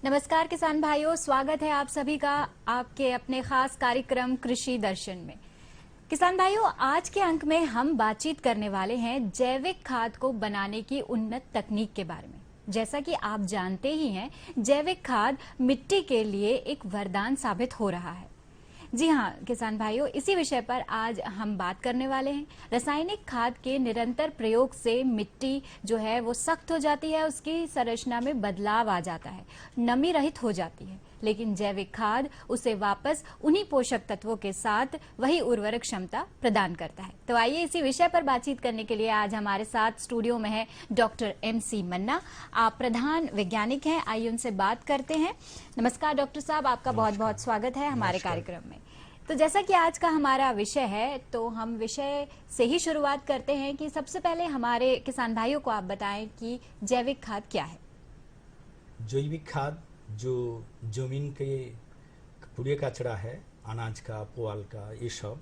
नमस्कार किसान भाइयों, स्वागत है आप सभी का आपके अपने खास कार्यक्रम कृषि दर्शन में। किसान भाइयों, आज के अंक में हम बातचीत करने वाले हैं जैविक खाद को बनाने की उन्नत तकनीक के बारे में। जैसा कि आप जानते ही हैं, जैविक खाद मिट्टी के लिए एक वरदान साबित हो रहा है। जी हाँ किसान भाइयों, इसी विषय पर आज हम बात करने वाले हैं। रासायनिक खाद के निरंतर प्रयोग से मिट्टी जो है वो सख्त हो जाती है, उसकी संरचना में बदलाव आ जाता है, नमी रहित हो जाती है। लेकिन जैविक खाद उसे वापस उन्हीं पोषक तत्वों के साथ वही उर्वरक क्षमता प्रदान करता है। तो आइए इसी विषय पर बातचीत करने के लिए आज हमारे साथ स्टूडियो में है डॉक्टर MC मन्ना। आप प्रधान वैज्ञानिक हैं, आइए उनसे बात करते हैं। नमस्कार डॉक्टर साहब, आपका बहुत बहुत स्वागत है हमारे कार्यक्रम में। तो जैसा कि आज का हमारा विषय है, तो हम विषय से ही शुरुआत करते हैं कि सबसे पहले हमारे किसान भाइयों को आप बताएं कि जैविक खाद क्या है। जैविक खाद जो जमीन के कूड़े कचरा है, अनाज का, पुआल का, ये सब,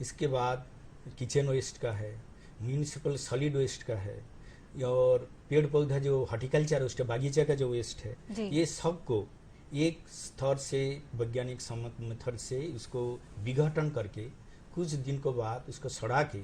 इसके बाद किचन वेस्ट का है, म्यूनिसिपल सॉलिड वेस्ट का है, और पेड़ पौधा जो हॉर्टिकल्चर वेस्ट है, बागीचा का जो वेस्ट है, ये सब को एक स्तर से वैज्ञानिक सम्मत मेथड से उसको विघटन करके कुछ दिन के बाद उसको सड़ा के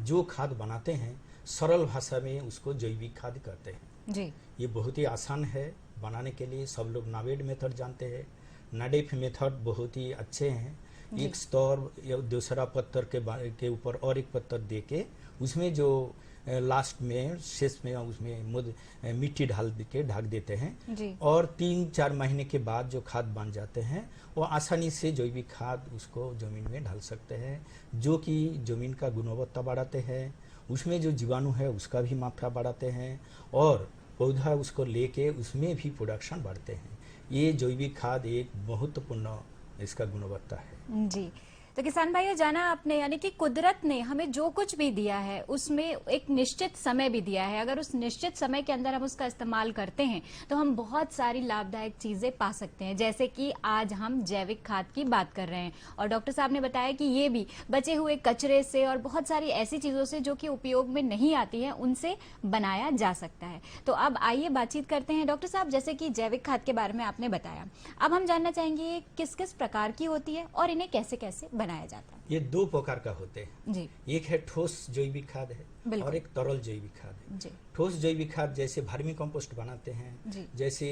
जो खाद बनाते हैं, सरल भाषा में उसको जैविक खाद कहते हैं जी। ये बहुत ही आसान है बनाने के लिए। सब लोग नावेड मेथड जानते हैं, नाडेफ मेथड बहुत ही अच्छे हैं। एक स्तर या दूसरा पत्थर के ऊपर और एक पत्थर दे के उसमें जो लास्ट में शेष में उसमें मिट्टी डाल के ढक देते हैं और 3-4 महीने के बाद जो खाद बन जाते हैं वो आसानी से जैविक खाद उसको जमीन में डाल सकते हैं, जो कि जमीन का गुणवत्ता बढ़ाते हैं, उसमें जो जीवाणु है उसका भी मात्रा बढ़ाते हैं और पौधा उसको लेके उसमें भी प्रोडक्शन बढ़ते हैं। ये जैविक खाद एक महत्वपूर्ण इसका गुणवत्ता है जी। तो किसान भाइयों, जाना आपने, यानी कि कुदरत ने हमें जो कुछ भी दिया है उसमें एक निश्चित समय भी दिया है। अगर उस निश्चित समय के अंदर हम उसका इस्तेमाल करते हैं तो हम बहुत सारी लाभदायक चीजें पा सकते हैं। जैसे कि आज हम जैविक खाद की बात कर रहे हैं और डॉक्टर साहब ने बताया कि ये भी बचे हुए कचरे से और बहुत सारी ऐसी चीजों से जो कि उपयोग में नहीं आती है, उनसे बनाया जा सकता है। तो अब आइए बातचीत करते हैं डॉक्टर साहब। जैसे कि जैविक खाद के बारे में आपने बताया, अब हम जानना चाहेंगे किस किस प्रकार की होती है और इन्हें कैसे कैसे बनाया जाता है। ये 2 प्रकार का होते हैं जी। एक है ठोस जैविक खाद है और एक तरल जैविक खाद है जी। ठोस जैविक खाद जैसे वर्मी कंपोस्ट बनाते हैं, जैसे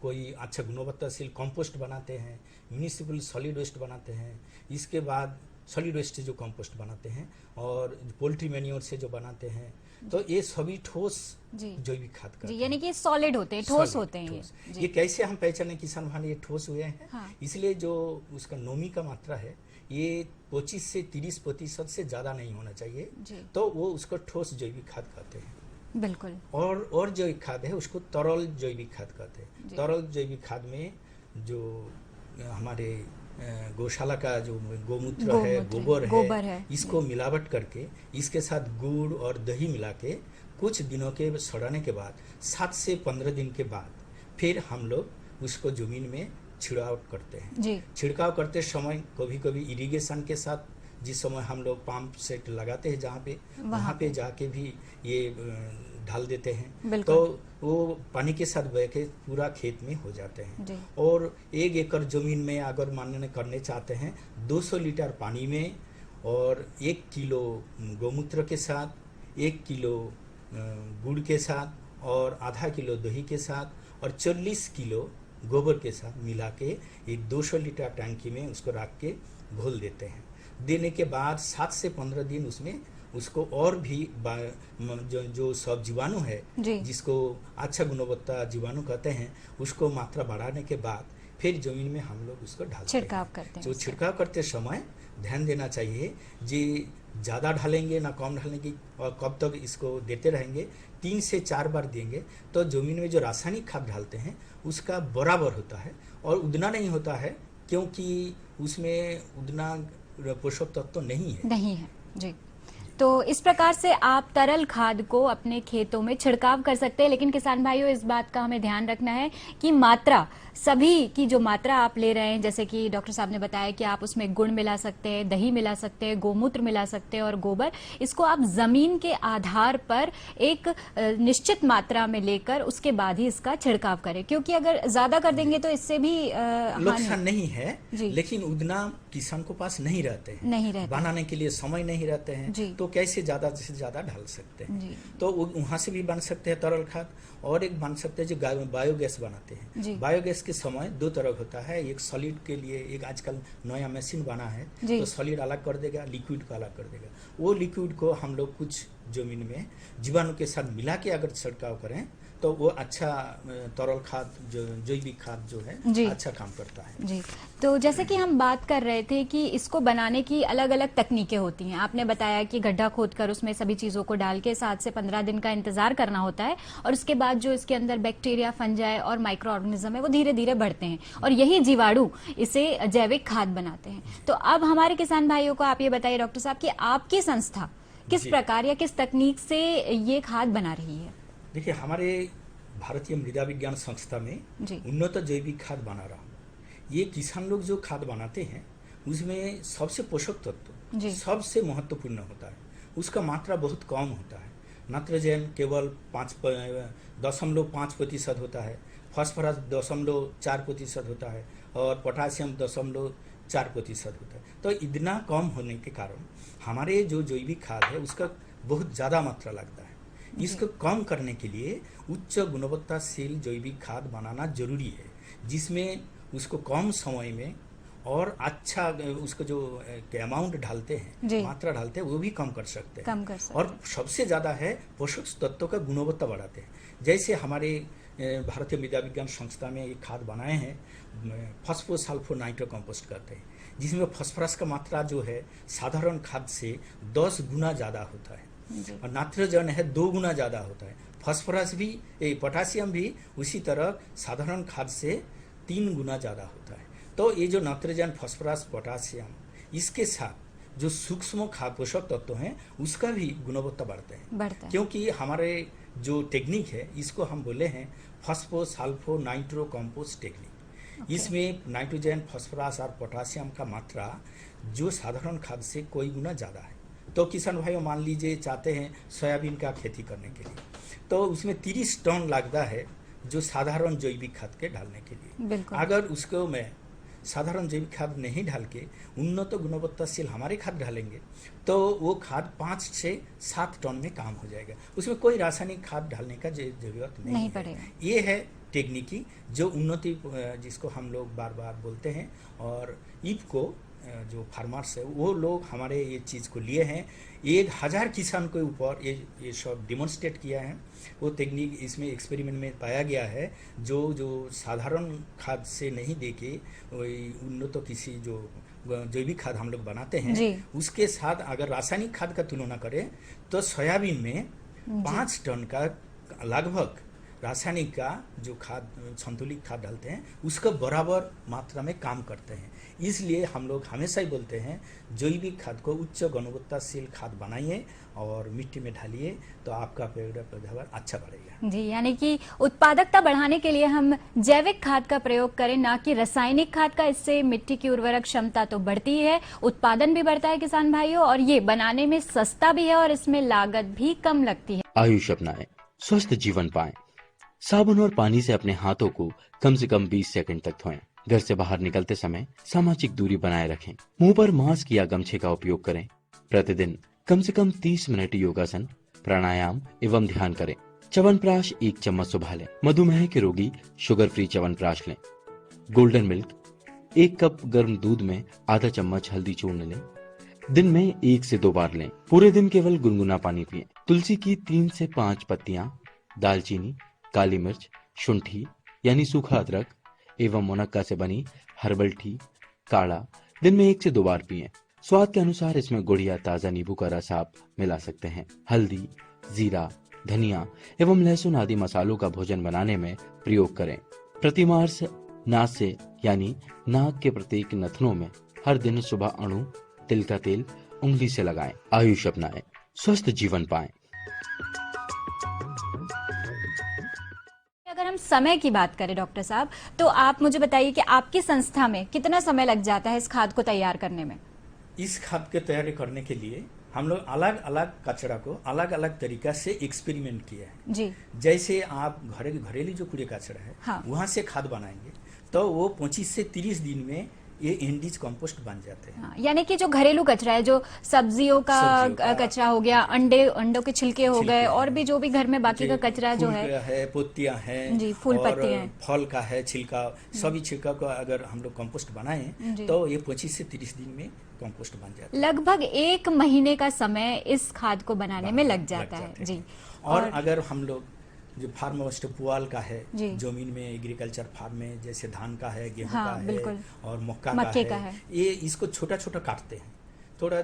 कोई अच्छा गुणवत्ताशील कंपोस्ट बनाते हैं, म्यूनिसिपल सॉलिड वेस्ट बनाते हैं, इसके बाद सॉलिड वेस्ट से जो कंपोस्ट बनाते हैं और पोल्ट्री मैन्योर से जो बनाते हैं, तो ये सभी ठोस जैविक खाद का, यानी कि सॉलिड होते हैं, ठोस होते हैं। ये कैसे हम पहचाने किसान भाई ये ठोस हुए हैं? हाँ। इसलिए जो उसका नमी का मात्रा है ये 25 से 30% से ज्यादा नहीं होना चाहिए, तो वो उसको ठोस जैविक खाद कहते हैं। बिल्कुल। और जैविक खाद है उसको तरल जैविक खाद कहते हैं। तरल जैविक खाद में जो हमारे गौशाला का जो गोमूत्र है, गोबर है, इसको मिलावट करके इसके साथ गुड़ और दही मिला के कुछ दिनों के सड़ाने के बाद 7 से 15 दिन के बाद फिर हम लोग उसको जमीन में छिड़काव करते हैं। छिड़काव करते समय कभी कभी इरिगेशन के साथ, जिस समय हम लोग पंप सेट लगाते हैं जहाँ पे, वहाँ पे जाके भी ये ढाल देते हैं, तो वो पानी के साथ बह के पूरा खेत में हो जाते हैं। और 1 एकड़ जमीन में अगर मानने करने चाहते हैं 200 लीटर पानी में और 1 किलो गौमूत्र के साथ, 1 किलो गुड़ के साथ और आधा किलो दही के साथ और 40 किलो गोबर के साथ मिला के एक 200 लीटर टैंकी में उसको रख के घोल देते हैं। देने के बाद 7 से 15 दिन उसमें उसको और भी जो सब जीवाणु है, जिसको अच्छा गुणवत्ता जीवाणु कहते हैं, उसको मात्रा बढ़ाने के बाद फिर जमीन में हम लोग उसको छिड़काव करते हैं। जो छिड़काव करते समय ध्यान देना चाहिए जी, ज़्यादा डालेंगे ना कम डालेंगे और कब तक इसको देते रहेंगे। 3 से 4 बार देंगे तो जमीन में जो रासायनिक खाद डालते हैं उसका बराबर होता है और उतना नहीं होता है, क्योंकि उसमें उतना पोषक तत्व तो नहीं है जी। तो इस प्रकार से आप तरल खाद को अपने खेतों में छिड़काव कर सकते हैं, लेकिन किसान भाइयों इस बात का हमें ध्यान रखना है कि मात्रा, सभी की जो मात्रा आप ले रहे हैं, जैसे कि डॉक्टर साहब ने बताया कि आप उसमें गुड़ मिला सकते हैं, दही मिला सकते हैं, गोमूत्र मिला सकते हैं और गोबर, इसको आप जमीन के आधार पर एक निश्चित मात्रा में लेकर उसके बाद ही इसका छिड़काव करें, क्योंकि अगर ज्यादा कर देंगे तो इससे भी नुकसान नहीं है, जी। लेकिन उतना किसान को पास नहीं रहते हैं, नहीं रहते, बनाने के लिए समय नहीं रहते हैं, तो कैसे ज्यादा से ज्यादा ढाल सकते हैं। जी। तो वहां से भी बन सकते हैं तरल खाद, और एक बन सकते हैं जो बायोगैस बनाते हैं। बायोगैस के समय दो तरह होता है, एक सॉलिड के लिए एक आजकल नया मशीन बना है, तो सॉलिड अलग कर देगा, लिक्विड को अलग कर देगा। वो लिक्विड को हम लोग कुछ जमीन में जीवाणु के साथ मिला के अगर छिड़काव करें तो वो अच्छा तरल खाद, जो जैविक खाद जो है अच्छा काम करता है। जी, तो जैसे कि हम बात कर रहे थे कि इसको बनाने की अलग अलग तकनीकें होती हैं। आपने बताया कि गड्ढा खोदकर उसमें सभी चीज़ों को डाल के 7 से 15 दिन का इंतजार करना होता है, और उसके बाद जो इसके अंदर बैक्टीरिया, फंजाई और माइक्रो ऑर्गेनिज्म है वो धीरे धीरे बढ़ते हैं, और यही जीवाणु इसे जैविक खाद बनाते हैं। तो अब हमारे किसान भाइयों को आप ये बताइए डॉक्टर साहब कि आपकी संस्था किस प्रकार या किस तकनीक से ये खाद बना रही है? देखिए, हमारे भारतीय मृदा विज्ञान संस्था में उन्नत जैविक खाद बना रहा हूँ। ये किसान लोग जो खाद बनाते हैं उसमें सबसे पोषक तत्व सबसे महत्वपूर्ण होता है, उसका मात्रा बहुत कम होता है। नाइट्रोजन केवल 5.5% होता है, फास्फोरस 0.4% होता है, और पोटासियम 0.4% होता है। तो इतना कम होने के कारण हमारे जो जैविक खाद है उसका बहुत ज़्यादा मात्रा लगता है। इसको कम करने के लिए उच्च गुणवत्ताशील जैविक खाद बनाना जरूरी है, जिसमें उसको कम समय में और अच्छा उसको जो अमाउंट डालते हैं, मात्रा डालते हैं, वो भी कम कर सकते हैं। और सबसे ज़्यादा है पोषक तत्वों का गुणवत्ता बढ़ाते हैं। जैसे हमारे भारतीय मृदा विज्ञान संस्था में ये खाद बनाए हैं, फॉस्फोसल्फो नाइट्रो कंपोस्ट करते हैं, जिसमें फास्फोरस का मात्रा जो है साधारण खाद से 10 गुना ज़्यादा होता है, और नाइट्रोजन है 2 गुना ज़्यादा होता है। फास्फोरस भी, पोटासियम भी उसी तरह साधारण खाद से 3 गुना ज़्यादा होता है। तो ये जो नाइट्रोजन, फास्फोरस, पोटासियम, इसके साथ जो सूक्ष्म खाद पोषक तत्व हैं उसका भी गुणवत्ता बढ़ता है। क्योंकि हमारे जो टेक्निक है इसको हम बोले हैं फॉस्फोसल्फो नाइट्रो कंपोस्ट टेक्निक। इसमें नाइट्रोजन, फास्फोरस और पोटासियम का मात्रा जो साधारण खाद से कोई गुना ज़्यादा है। तो किसान भाइयों मान लीजिए चाहते हैं सोयाबीन का खेती करने के लिए, तो उसमें 30 टन लगता है जो साधारण जैविक खाद के डालने के लिए। अगर उसको मैं साधारण जैविक खाद नहीं डाल के उन्नत गुणवत्ताशील हमारे खाद डालेंगे तो वो खाद 5 से 7 टन में काम हो जाएगा। उसमें कोई रासायनिक खाद डालने का जरूरत नहीं पड़ेगा। ये है टेक्निकी जो उन्नति, जिसको हम लोग बार बार बोलते हैं, और इफको जो फार्मर्स है वो लोग हमारे ये चीज़ को लिए हैं। 1000 किसान के ऊपर ये सब डिमॉन्स्ट्रेट किया है। वो टेक्निक इसमें एक्सपेरिमेंट में पाया गया है, जो साधारण खाद से नहीं देके वही उन्नत किसी जो जैविक खाद हम लोग बनाते हैं उसके साथ अगर रासायनिक खाद का तुलना करें तो सोयाबीन में 5 टन का लगभग रासायनिक का जो खाद, संतुलित खाद डालते हैं उसका बराबर मात्रा में काम करते हैं। इसलिए हम लोग हमेशा ही बोलते हैं जैविक खाद को उच्च गुणवत्ताशील खाद बनाइए और मिट्टी में डालिए तो आपका पेड़ पैदावार अच्छा बढ़ेगा। जी, यानी कि उत्पादकता बढ़ाने के लिए हम जैविक खाद का प्रयोग करें, ना कि रासायनिक खाद का। इससे मिट्टी की उर्वरक क्षमता तो बढ़ती है, उत्पादन भी बढ़ता है किसान भाइयों, और ये बनाने में सस्ता भी है और इसमें लागत भी कम लगती है। आयुष अपनाएं, स्वस्थ जीवन पाएं। साबुन और पानी से अपने हाथों को कम से कम 20 सेकंड तक धोएं। घर से बाहर निकलते समय सामाजिक दूरी बनाए रखें। मुंह पर मास्क या गमछे का उपयोग करें। प्रतिदिन कम से कम 30 मिनट योगासन, प्राणायाम एवं ध्यान करें। च्यवनप्राश 1 चम्मच सुबह लें। मधुमेह के रोगी शुगर फ्री च्यवनप्राश लें। गोल्डन मिल्क 1 कप गर्म दूध में आधा चम्मच हल्दी चूर्ण लें। दिन में 1 से 2 बार लें। पूरे दिन केवल गुनगुना पानी पिएं। तुलसी की 3 से 5 पत्तियां, दालचीनी, काली मिर्च, शुंठी यानी सूखा अदरक एवं मुनक्का से बनी हर्बल टी काढ़ा दिन में 1 से 2 बार पिएं। स्वाद के अनुसार इसमें गुड़ या ताजा नींबू का रस आप मिला सकते हैं। हल्दी, जीरा, धनिया एवं लहसुन आदि मसालों का भोजन बनाने में प्रयोग करें। प्रतिमास नासे यानी नाक के प्रत्येक नथनों में हर दिन सुबह अणु तिल का तेल उंगली से लगाएं। आयुष अपनाएं, स्वस्थ जीवन पाएं। अगर हम समय की बात करें डॉक्टर साहब, तो आप मुझे बताइए कि आपकी संस्था में कितना समय लग जाता है इस खाद को तैयार करने में? इस खाद के तैयारी करने के लिए हम लोग अलग अलग कचरा को अलग अलग तरीका से एक्सपेरिमेंट किया है जी। जैसे आप घरेलू जो कूड़े कचरा है, हाँ। वहाँ से खाद बनाएंगे तो वो 25 से 30 दिन में ये एनडीज कंपोस्ट बन जाते हैं। हाँ, यानी कि जो घरेलू कचरा है, जो सब्जियों का कचरा हो गया, अंडों के छिलके हो गए, और भी जो भी घर में बाकी का कचरा जो है, पत्तियां हैं जी, फूल और पत्तियां, फल का है छिलका, सभी छिलका को अगर हम लोग कंपोस्ट बनाएं तो ये 25 से 30 दिन में कंपोस्ट बन जाता है। लगभग 1 महीने का समय इस खाद को बनाने में लग जाता है जी। और अगर हम लोग जो फार्म वेस्ट पुआल का है, जी। जमीन में एग्रीकल्चर फार्म में जैसे धान का है, गेहूं हाँ, का है बिल्कुल। और मक्के का है, ये इसको छोटा छोटा काटते हैं, थोड़ा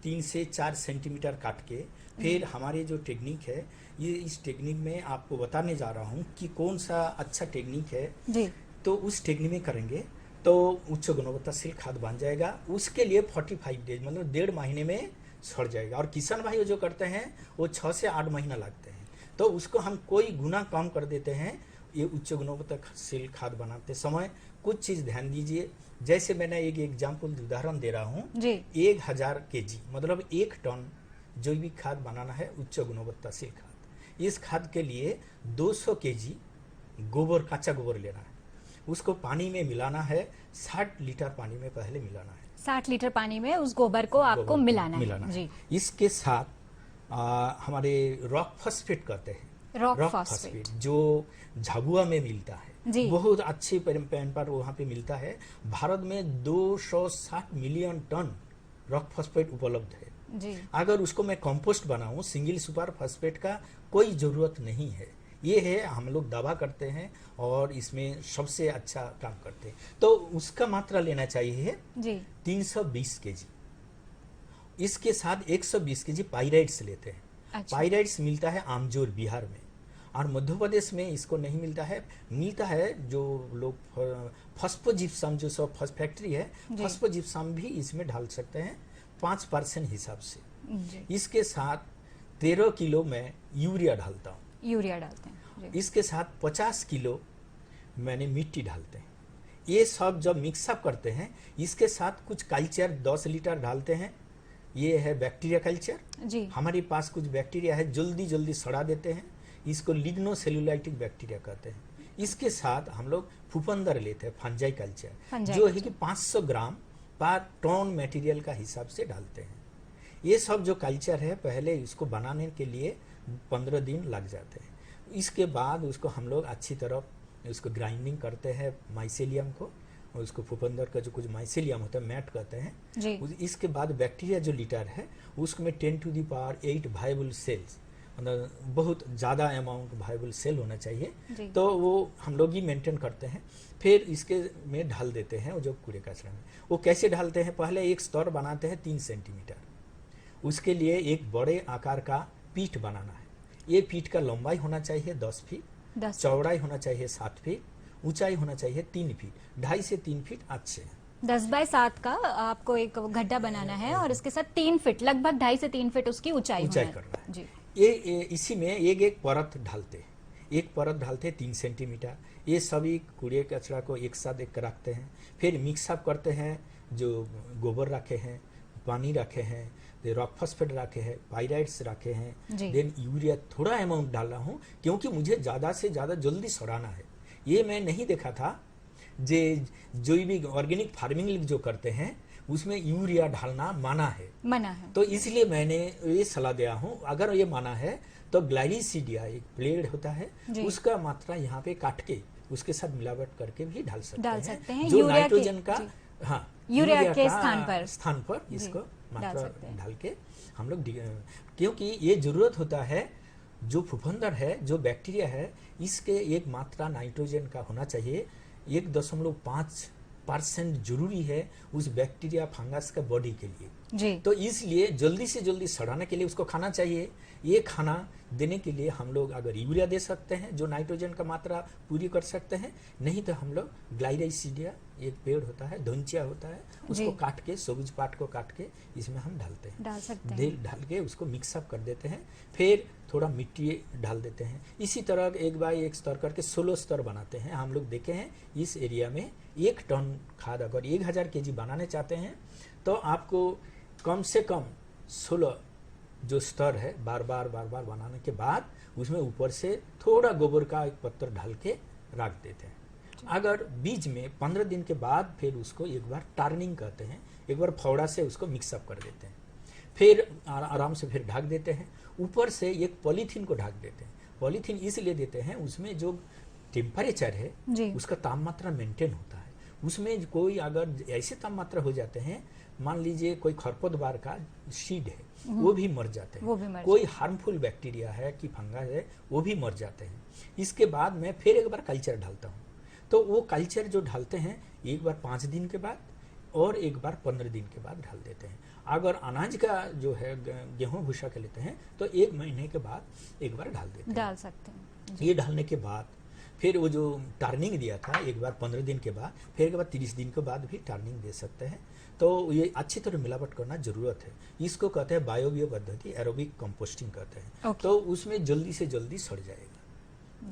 3 से 4 सेंटीमीटर काट के फिर हमारी जो टेक्निक है, ये इस टेक्निक में आपको बताने जा रहा हूँ कि कौन सा अच्छा टेक्निक है जी। तो उस टेक्निक में करेंगे तो उच्च गुणवत्ताशील खाद बन जाएगा। उसके लिए 45 डेज मतलब 1.5 महीने में सड़ जाएगा। और किसान भाई जो करते हैं वो 6 से 8 महीना लगते हैं, तो उसको हम कोई गुना कम कर देते हैं। ये उच्च गुणवत्ताशील खाद बनाते समय कुछ चीज़ ध्यान दीजिए। जैसे मैंने एक एग्जाम्पल उदाहरण दे रहा हूँ, 1000 kg मतलब 1 टन जैविक खाद बनाना है, उच्च गुणवत्ताशील खाद। इस खाद के लिए 200 kg गोबर, कच्चा गोबर लेना है, उसको पानी में मिलाना है, 60 लीटर पानी में पहले मिलाना है। 60 लीटर पानी में उस गोबर को आपको मिलाना है जी। इसके साथ हमारे रॉक फॉस्फेट कहते हैं, रॉक फॉस्फेट जो झाबुआ में मिलता है जी। बहुत अच्छे पैन पर वहाँ पे मिलता है। भारत में 260 मिलियन टन रॉक फॉस्फेट उपलब्ध है जी। अगर उसको मैं कंपोस्ट बनाऊं, सिंगल सुपर फॉस्फेट का कोई जरूरत नहीं है। ये है हम लोग दावा करते हैं और इसमें सबसे अच्छा काम करते हैं। तो उसका मात्रा लेना चाहिए जी 320 kg। इसके साथ 120 kg पाइराइड्स लेते हैं। अच्छा। पाइराइड्स मिलता है आमजोर बिहार में, और मध्य प्रदेश में इसको नहीं मिलता है। मिलता है जो लोग फॉस्फोजिप्सम जो सब फैक्ट्री है, फॉस्फोजिप्सम भी इसमें डाल सकते हैं 5% हिसाब से जी। इसके साथ 13 किलो मैं यूरिया डालता हूँ। यूरिया डालते हैं जी। इसके साथ 50 किलो मैंने मिट्टी डालते हैं। ये सब जब मिक्सअप करते हैं, इसके साथ कुछ कल्चर 10 लीटर डालते हैं। ये है बैक्टीरिया कल्चर जी। हमारे पास कुछ बैक्टीरिया है जल्दी सड़ा देते हैं, इसको लिग्नोसेलुलाइटिक बैक्टीरिया कहते हैं। इसके साथ हम लोग फुफंदर लेते हैं, फंजाई कल्चर, जो है कि 500 ग्राम पर टन मटेरियल का हिसाब से डालते हैं। ये सब जो कल्चर है पहले इसको बनाने के लिए 15 दिन लग जाते हैं। इसके बाद उसको हम लोग अच्छी तरह उसको ग्राइंडिंग करते हैं माइसेलियम को, और उसको फुफंदर का जो कुछ माइसेलियम होता है मैट कहते हैं जी। इसके बाद बैक्टीरिया जो लीटर है उसमें 10⁸ वायबल सेल्स, मतलब बहुत ज़्यादा अमाउंट वायबल सेल होना चाहिए, तो वो हम लोग ही मेंटेन करते हैं। फिर इसके में ढाल देते हैं जो कूड़े कचरा में। वो कैसे ढालते हैं, पहले एक स्तर बनाते हैं 3 सेंटीमीटर, उसके लिए एक बड़े आकार का पीठ बनाना है। ये पीठ का लंबाई होना चाहिए 10 फीट, चौड़ाई होना चाहिए 7 फीट, ऊंचाई होना चाहिए 3 फीट, 2.5 से 3 फीट अच्छे 10 बाय 7 का आपको एक गड्ढा बनाना है और इसके साथ 3 फीट, लगभग 2.5 से 3 फीट उसकी ऊंचाई करना है जी। ये इसी में एक परत ढालते हैं, एक परत ढालते हैं 3 सेंटीमीटर। ये सभी कूड़े कचरा को एक साथ एक रखते हैं, फिर मिक्सअप करते हैं। जो गोबर रखे हैं, पानी रखे हैं, रॉक फॉस्फेट रखे हैं, पाइराइड्स रखे हैं, देन यूरिया थोड़ा अमाउंट डाल रहा हूँ क्योंकि मुझे ज़्यादा से ज़्यादा जल्दी सड़ाना है। ये मैं नहीं देखा था जो भी ऑर्गेनिक फार्मिंग जो करते हैं उसमें यूरिया डालना मना है, तो इसलिए मैंने ये सलाह दिया हूँ। अगर ये मना है तो ग्लाइसिडिया एक प्लेड होता है, उसका मात्रा यहाँ पे काट के उसके साथ मिलावट करके भी डाल सकते हैं जो नाइट्रोजन का, हाँ, यूरिया के स्थान पर इसको मात्रा डाल के हम लोग, क्योंकि ये जरूरत होता है जो फुफंदर है, जो बैक्टीरिया है, इसके एक मात्रा नाइट्रोजन का होना चाहिए 1.5% जरूरी है उस बैक्टीरिया फंगस का बॉडी के लिए। जी। तो इसलिए जल्दी से जल्दी सड़ाने के लिए उसको खाना चाहिए। ये खाना देने के लिए हम लोग अगर यूरिया दे सकते हैं जो नाइट्रोजन का मात्रा पूरी कर सकते हैं, नहीं तो हम लोग ग्लाइराइसिडिया एक पेड़ होता है, धुंचिया होता है, उसको काट के सबूज पाट को काट के इसमें हम डालते हैं, डाल सकते हैं, डाल के उसको मिक्सअप कर देते हैं, फिर थोड़ा मिट्टी डाल देते हैं। इसी तरह एक बाय एक स्तर करके 16 स्तर बनाते हैं। हम लोग देखे हैं इस एरिया में 1 टन खाद अगर 1000 केजी बनाने चाहते हैं तो आपको कम से कम 16 जो स्तर है बार बार बनाने के बाद उसमें ऊपर से थोड़ा गोबर का एक पत्थर डाल के रख देते हैं। अगर बीज में 15 दिन के बाद फिर उसको एक बार टार्निंग करते हैं, एक बार फावड़ा से उसको मिक्सअप कर देते हैं, फिर आराम से फिर ढक देते हैं। ऊपर से एक पॉलीथीन को ढक देते हैं। पॉलीथीन इसलिए देते हैं उसमें जो टेम्परेचर है उसका तापमात्रा मेंटेन होता है। उसमें कोई अगर ऐसे तापमात्रा हो जाते हैं, मान लीजिए कोई खरपतवार का सीड है वो भी मर जाते हैं, कोई हार्मफुल बैक्टीरिया है कि फंगस है वो भी मर जाते हैं। इसके बाद मैं फिर एक बार कल्चर डालता हूँ। तो वो कल्चर जो डालते हैं एक बार 5 दिन के बाद और एक बार 15 दिन के बाद डाल देते हैं। अगर अनाज का जो है गेहूं भूसा के लेते हैं तो 1 महीने के बाद एक बार डाल देते हैं, डाल सकते हैं। ये डालने के बाद फिर वो जो टर्निंग दिया था एक बार 15 दिन के बाद, फिर एक बार 30 दिन के बाद भी टर्निंग दे सकते हैं। तो ये अच्छी तरह मिलावट करना जरूरत है। इसको कहते हैं बायोबियो पद्धति, एरोबिक कंपोस्टिंग कहते हैं। तो उसमें जल्दी से जल्दी सड़ जाएगा।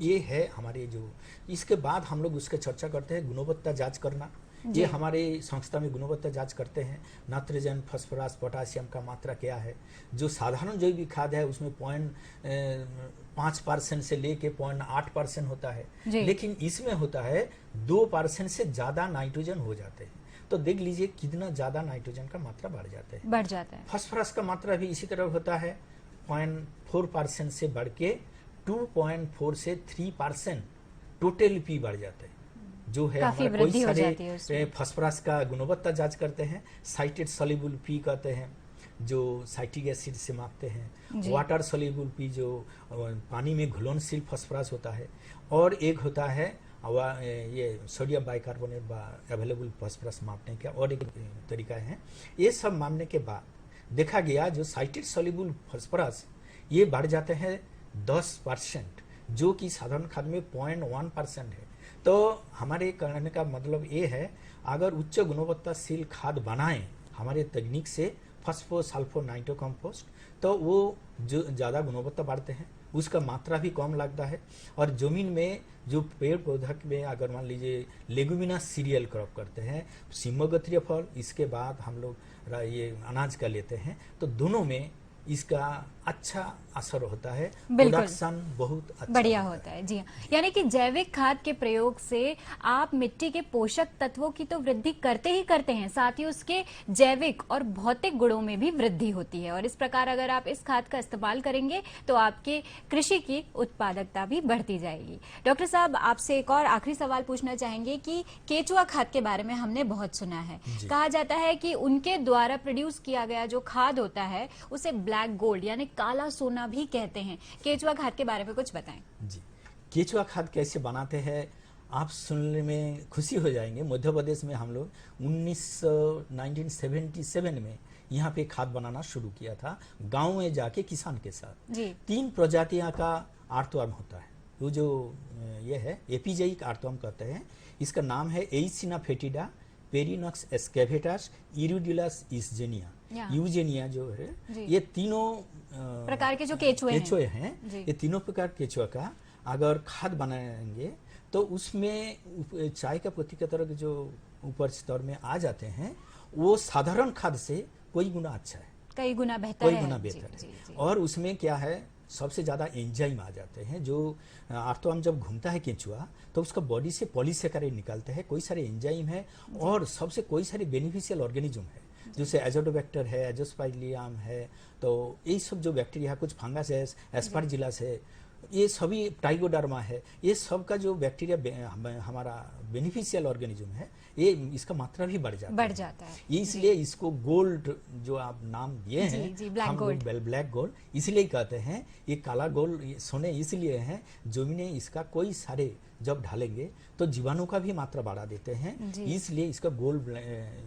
ये है हमारे जो, इसके बाद हम लोग उसके चर्चा करते हैं गुणवत्ता जांच करना। ये हमारे संस्था में गुणवत्ता जांच करते हैं। नाइट्रोजन, फास्फोरस, पोटासियम का मात्रा क्या है। जो साधारण जैविक खाद है उसमें 0.5% से लेके 0.8% होता है, लेकिन इसमें होता है 2% से ज्यादा नाइट्रोजन हो जाते हैं। तो देख लीजिए कितना ज्यादा नाइट्रोजन का मात्रा बढ़ जाता है। फास्फोरस का मात्रा भी इसी तरह होता है, 0.4% से बढ़ के 2.4 से 3% टोटल पी बढ़ जाता है। जो है हमारे कोई सारे फास्फोरस का गुणवत्ता जांच करते हैं, साइटेड सोल्यूबल पी कहते हैं जो साइट्रिक एसिड से मापते हैं, वाटर सोल्यूबल पी जो पानी में घुलनशील फास्फोरस होता है, और एक होता है ये सोडियम बाइकार्बोनेट अवेलेबल फास्फोरस मापने का और एक तरीका है। ये सब मापने के बाद देखा गया जो साइटेड सोल्यूबल फास्फोरस ये बढ़ जाते हैं 10%, जो कि साधारण खाद में 0.1% है। तो हमारे कहने का मतलब ये है अगर उच्च गुणवत्ताशील खाद बनाएं हमारे तकनीक से, फॉस्फो सल्फो नाइट्रो कंपोस्ट, तो वो जो ज़्यादा गुणवत्ता बढ़ते हैं, उसका मात्रा भी कम लगता है। और जमीन में जो पेड़ पौधा में अगर मान लीजिए लेगुमिनस सीरियल क्रॉप करते हैं, सिम्मोगत्रीय फल, इसके बाद हम लोग ये अनाज का लेते हैं, तो दोनों में इसका अच्छा असर होता है, प्रोडक्शन बहुत अच्छा बढ़िया होता है। जी हाँ, यानी कि जैविक खाद के प्रयोग से आप मिट्टी के पोषक तत्वों की तो वृद्धि करते ही करते हैं, साथ ही उसके जैविक और भौतिक गुणों में भी वृद्धि होती है। और इस प्रकार अगर आप इस खाद का इस्तेमाल करेंगे तो आपके कृषि की उत्पादकता भी बढ़ती जाएगी। डॉक्टर साहब, आपसे एक और आखिरी सवाल पूछना चाहेंगे कि केचुआ खाद के बारे में हमने बहुत सुना है, कहा जाता है कि उनके द्वारा प्रोड्यूस किया गया जो खाद होता है उसे ब्लैक गोल्ड यानी काला सोना भी कहते हैं। केचुआ खाद के बारे में कुछ बताएं। जी, केचुआ खाद कैसे बनाते हैं आप सुनने में खुशी हो जाएंगे। मध्य प्रदेश में हम लोग 1977 में यहाँ पे खाद बनाना शुरू किया था, गांव में जाके किसान के साथ। 3 प्रजातियां का आर्थवर्म होता है, वो जो ये है एपिजेइक आर्थवर्म कहते हैं। इसका नाम है एइसिना फेटिडा, पेरिनॉक्स एस्केवेटस, इरुडिलस इसजेनिया, यूजेनिया जो है। ये तीनों प्रकार के जो केचुए हैं, ये तीनों प्रकार केचुआ का अगर खाद बनाएंगे तो उसमें चाय का पत्ती की तरह जो ऊपर स्तर में आ जाते हैं, वो साधारण खाद से कई गुना अच्छा है, कई गुना बेहतर है। और उसमें क्या है, सबसे ज्यादा एंजाइम आ जाते हैं। जो आर्थवर्म जब घूमता है केंचुआ तो उसका बॉडी से पॉलीसेकेराइड निकलते हैं, कोई सारे एंजाइम है, और सबसे कोई सारे बेनिफिशियल ऑर्गेनिज्म है, जैसे एजोडोबैक्टर है, एजोस्पाइलियम है। तो ये सब जो बैक्टीरिया, कुछ फंगस है, एस्परजिलस है, ये सभी टाइगोडर्मा है, ये सब का जो बैक्टीरिया हमारा बेनिफिशियल ऑर्गेनिज्म है, ये इसका मात्रा भी बढ़ जाता है। इसलिए इसको गोल्ड जो आप नाम दिए हैं, ब्लैक गोल्ड इसलिए कहते हैं। ये काला गोल्ड सोने इसलिए है, जमीन इसका कोई सारे जब डालेंगे तो जीवाणु का भी मात्रा बढ़ा देते हैं, इसलिए इसका गोल्ड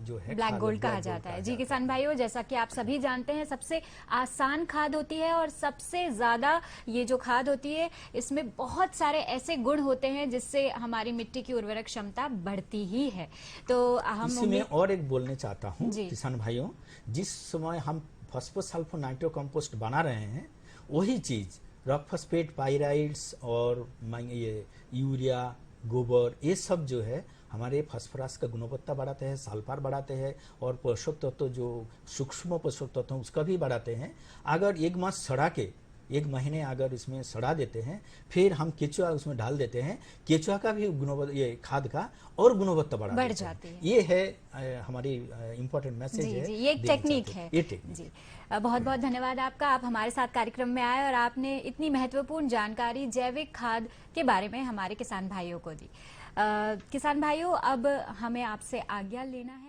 जो है ब्लैक गोल्ड कहा जाता है। जी किसान भाइयों, जैसा कि आप सभी जानते हैं सबसे आसान खाद होती है और सबसे ज्यादा ये जो खाद होती है इसमें बहुत सारे ऐसे गुण होते हैं जिससे हमारी मिट्टी की उर्वरक क्षमता बढ़ती ही है। तो हम इसमें और एक बोलने चाहता हूँ किसान भाइयों, जिस समय हम फॉस्फोरस सल्फर नाइट्रो कंपोस्ट बना रहे हैं वही चीज रॉक फॉस्फेट, पाइराइड्स और ये यूरिया, गोबर, ये सब जो है हमारे फास्फोरस का गुणवत्ता बढ़ाते हैं, सल्फर बढ़ाते हैं और पोषक तत्व जो सूक्ष्म पोषक तत्व उसका भी बढ़ाते हैं। अगर एक मास सड़ा के 1 महीने अगर इसमें सड़ा देते हैं, फिर हम केचुआ उसमें डाल देते हैं, केचुआ का भी गुणवत्ता, ये खाद का और गुणवत्ता बढ़ जाती है। ये है हमारी इम्पोर्टेंट मैसेज है। जी, ये एक टेक्निक है। ये टेक्निक जी, बहुत बहुत धन्यवाद आपका। आप हमारे साथ कार्यक्रम में आए और आपने इतनी महत्वपूर्ण जानकारी जैविक खाद के बारे में हमारे किसान भाइयों को दी। किसान भाइयों, अब हमें आपसे आज्ञा लेना है।